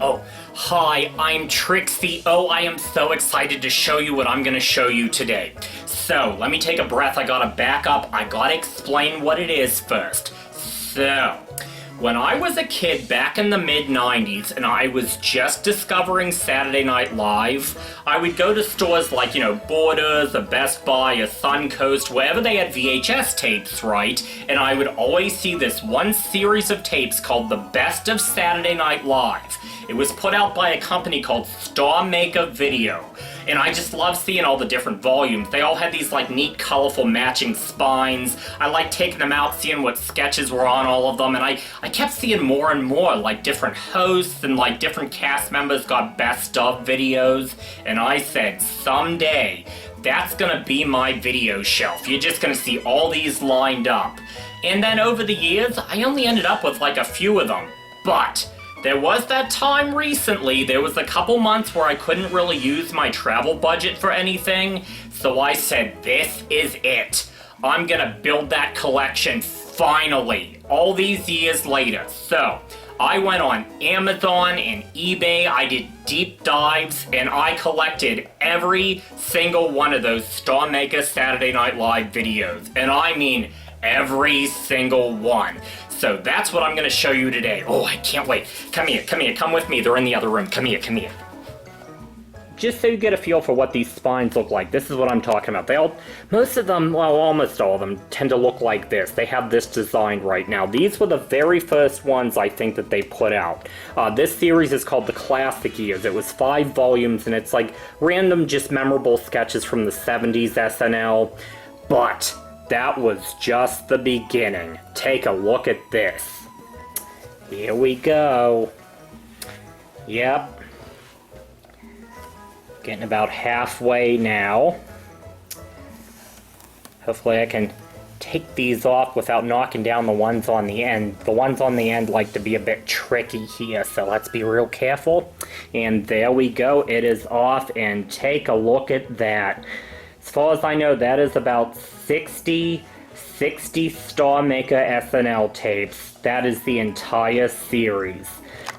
Oh, hi, I'm Trixie. Oh, I am so excited to show you what I'm gonna show you today. So, let me take a breath, I gotta back up, I gotta explain what it is first. So, when I was a kid back in the mid-90s and I was just discovering Saturday Night Live, I would go to stores like, Borders, a Best Buy, a Suncoast, wherever they had VHS tapes, right? And I would always see this one series of tapes called The Best of Saturday Night Live. It was put out by a company called Starmaker Video. And I just love seeing all the different volumes. They all had these neat, colorful matching spines. I liked taking them out, seeing what sketches were on all of them, and I kept seeing more and more, different hosts and different cast members got best of videos. And I said, someday, that's gonna be my video shelf. You're just gonna see all these lined up. And then over the years, I only ended up with a few of them. But there was that time recently, there was a couple months where I couldn't really use my travel budget for anything, so I said, this is it. I'm gonna build that collection finally, all these years later. So, I went on Amazon and eBay, I did deep dives, and I collected every single one of those Starmaker Saturday Night Live videos. And I mean every single one. So that's what I'm going to show you today. Oh, I can't wait. Come here, come with me. They're in the other room. Come here. Just so you get a feel for what these spines look like, this is what I'm talking about. Most of them, well, almost all of them, tend to look like this. They have this design right now. These were the very first ones I think that they put out. This series is called the Classic Years. It was 5 volumes, and it's random, just memorable sketches from the 70s SNL. But that was just the beginning. Take a look at this. Here we go. Yep. Getting about halfway now. Hopefully I can take these off without knocking down the ones on the end. The ones on the end like to be a bit tricky here, so let's be real careful. And there we go. It is off, and take a look at that. As far as I know, that is about 60 Starmaker SNL tapes. That is the entire series.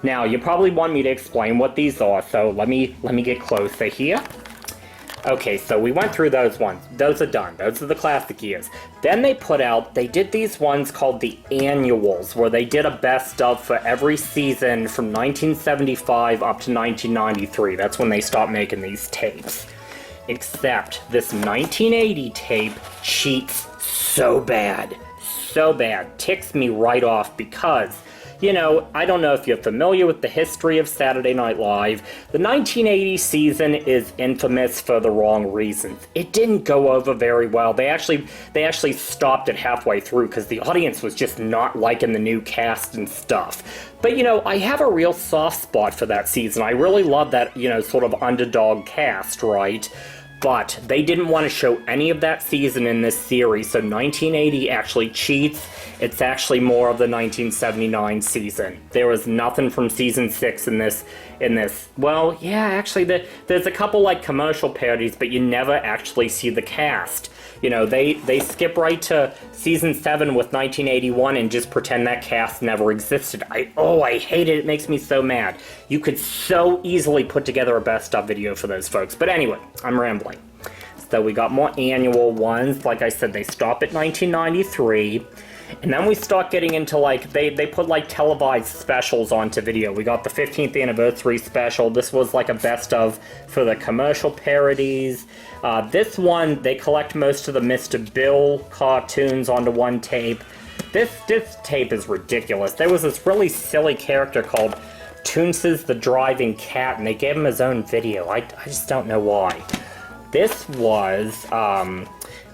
Now, you probably want me to explain what these are, so let me get closer here. Okay, so we went through those ones. Those are done. Those are the Classic Years. Then they did these ones called the Annuals, where they did a best of for every season from 1975 up to 1993. That's when they stopped making these tapes. Except this 1980 tape cheats so bad. Ticks me right off because, I don't know if you're familiar with the history of Saturday Night Live. The 1980 season is infamous for the wrong reasons. It didn't go over very well. They actually stopped it halfway through because the audience was just not liking the new cast and stuff. But, I have a real soft spot for that season. I really love that, sort of underdog cast, right? But they didn't want to show any of that season in this series, so 1980 actually cheats. It's actually more of the 1979 season. There was nothing from season 6 in this. Well, yeah, actually, there's a couple commercial parodies, but you never actually see the cast. They skip right to season 7 with 1981 and just pretend that cast never existed. I hate it. It makes me so mad. You could so easily put together a best of video for those folks. But anyway, I'm rambling. So we got more annual ones. Like I said, they stop at 1993. And then we start getting into they put televised specials onto video. We got the 15th anniversary special. This was a best of for the commercial parodies. This one, they collect most of the Mr. Bill cartoons onto one tape. This tape is ridiculous. There was this really silly character called Toonces the Driving Cat, and they gave him his own video. I just don't know why. This was,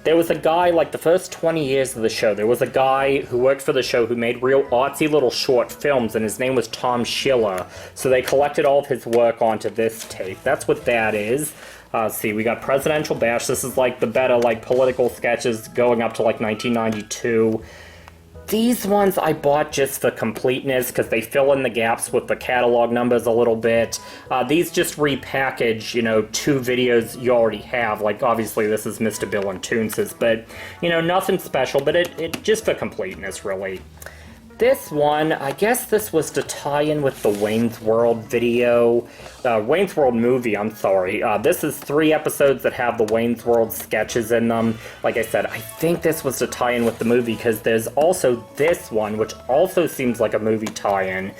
there was a guy, the first 20 years of the show, there was a guy who worked for the show who made real artsy little short films, and his name was Tom Schiller. So they collected all of his work onto this tape. That's what that is. See, we got Presidential Bash. This is the better political sketches going up to 1992. These ones I bought just for completeness because they fill in the gaps with the catalog numbers a little bit. These just repackage, 2 videos you already have. Obviously this is Mr. Bill and Toonces, but, nothing special, but it just for completeness, really. This one, I guess this was to tie in with the Wayne's World video, Wayne's World movie, I'm sorry. This is 3 episodes that have the Wayne's World sketches in them. Like I said, I think this was to tie in with the movie, because there's also this one, which also seems like a movie tie-in,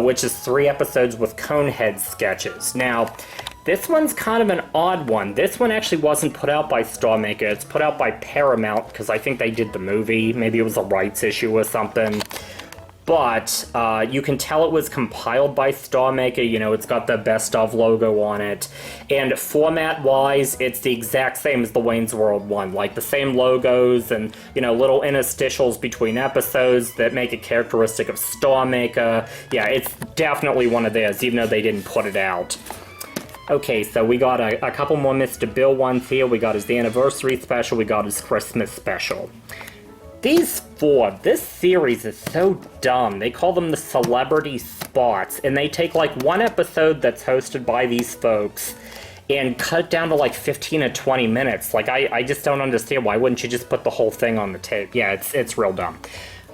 which is 3 episodes with Conehead sketches. Now, this one's kind of an odd one. This one actually wasn't put out by Starmaker. It's put out by Paramount, because I think they did the movie. Maybe it was a rights issue or something. But you can tell it was compiled by Starmaker. You know, it's got the Best Of logo on it. And format-wise, it's the exact same as the Wayne's World one. Like, the same logos and, you know, little interstitials between episodes that make it characteristic of Starmaker. Yeah, it's definitely one of theirs, even though they didn't put it out. Okay, so we got a couple more Mr. Bill ones here. We got his anniversary special, we got his Christmas special. These 4, this series is so dumb. They call them the celebrity spots, and they take like one episode that's hosted by these folks and cut it down to like 15 or 20 minutes. Like, I just don't understand. Why wouldn't you just put the whole thing on the tape? Yeah, it's real dumb.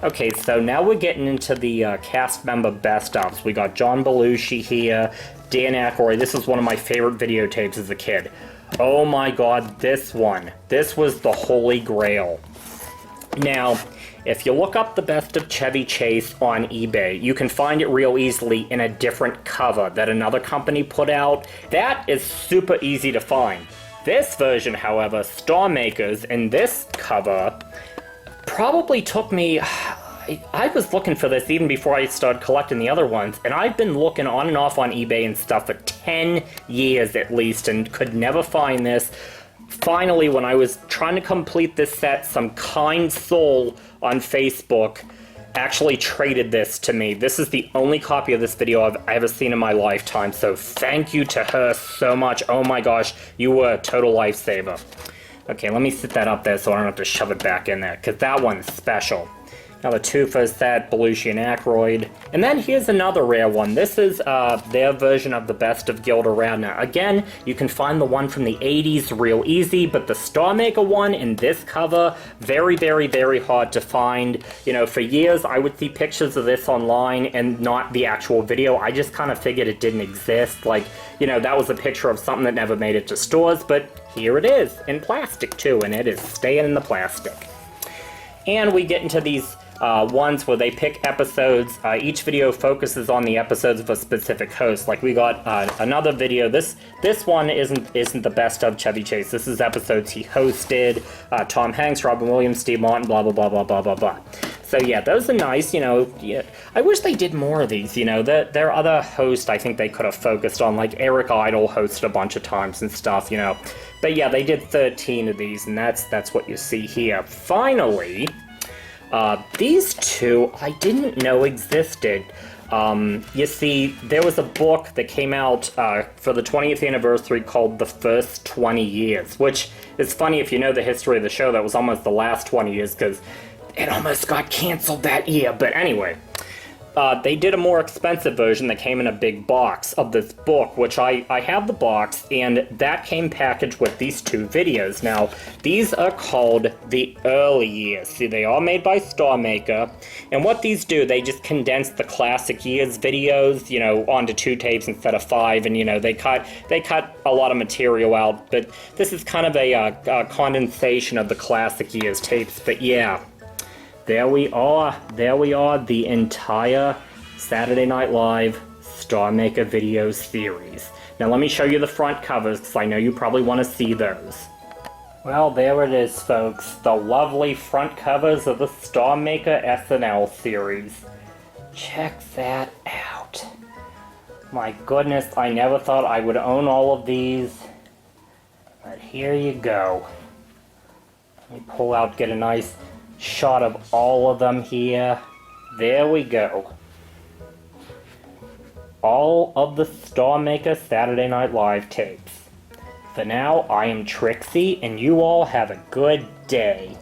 Okay, so now we're getting into the cast member best-ofs. We got John Belushi here, Dan Aykroyd. This is one of my favorite videotapes as a kid. Oh my god, this one. This was the holy grail. Now, if you look up the best of Chevy Chase on eBay, you can find it real easily in a different cover that another company put out. That is super easy to find. This version, however, Starmaker's, in this cover, probably took me... I was looking for this even before I started collecting the other ones, and I've been looking on and off on eBay and stuff for 10 years at least, and could never find this. Finally, when I was trying to complete this set, some kind soul on Facebook actually traded this to me. This is the only copy of this video I've ever seen in my lifetime, so thank you to her so much. Oh my gosh, you were a total lifesaver. Okay, let me sit that up there so I don't have to shove it back in there, because that one's special. Now the 2 for set, Belushi and Aykroyd. And then here's another rare one. This is their version of the Best of Gilda Radner. Again, you can find the one from the 80s real easy, but the Starmaker one in this cover, very, very, very hard to find. You know, for years I would see pictures of this online and not the actual video. I just kind of figured it didn't exist. Like, you know, that was a picture of something that never made it to stores, but here it is, in plastic too, and it is staying in the plastic. And we get into these ones where they pick episodes. Each video focuses on the episodes of a specific host. Like, we got another video. This one isn't the best of Chevy Chase. This is episodes he hosted. Tom Hanks, Robin Williams, Steve Martin, blah blah blah blah blah blah blah. So yeah, those are nice. You know, yeah, I wish they did more of these. You know, there are other hosts I think they could have focused on. Like Eric Idle hosted a bunch of times and stuff. You know, but yeah, they did 13 of these, and that's what you see here. Finally. These 2 I didn't know existed. You see, there was a book that came out for the 20th anniversary called The First 20 Years, which is funny if you know the history of the show. That was almost the last 20 years because it almost got canceled that year. But anyway, they did a more expensive version that came in a big box of this book, which I have the box, and that came packaged with these 2 videos. Now, these are called the early years. See, they are made by Starmaker, and what these do, they just condense the classic years videos, you know, onto 2 tapes instead of 5, and, you know, they cut a lot of material out, but this is kind of a condensation of the classic years tapes. But yeah. There we are, the entire Saturday Night Live Starmaker videos series. Now let me show you the front covers, because I know you probably want to see those. Well, there it is, folks. The lovely front covers of the Starmaker SNL series. Check that out. My goodness, I never thought I would own all of these. But here you go. Let me pull out, get a nice shot of all of them here. There we go. All of the Starmaker Saturday Night Live tapes. For now, I am Trixie, and you all have a good day.